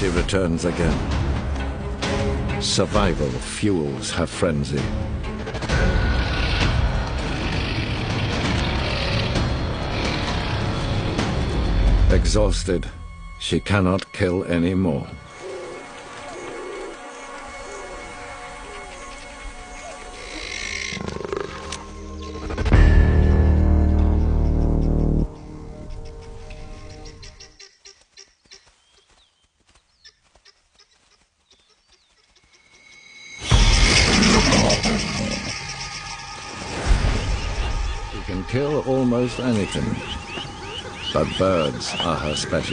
She returns again. Survival fuels her frenzy. Exhausted, she cannot kill any more. She can kill almost anything, but birds are her specialty.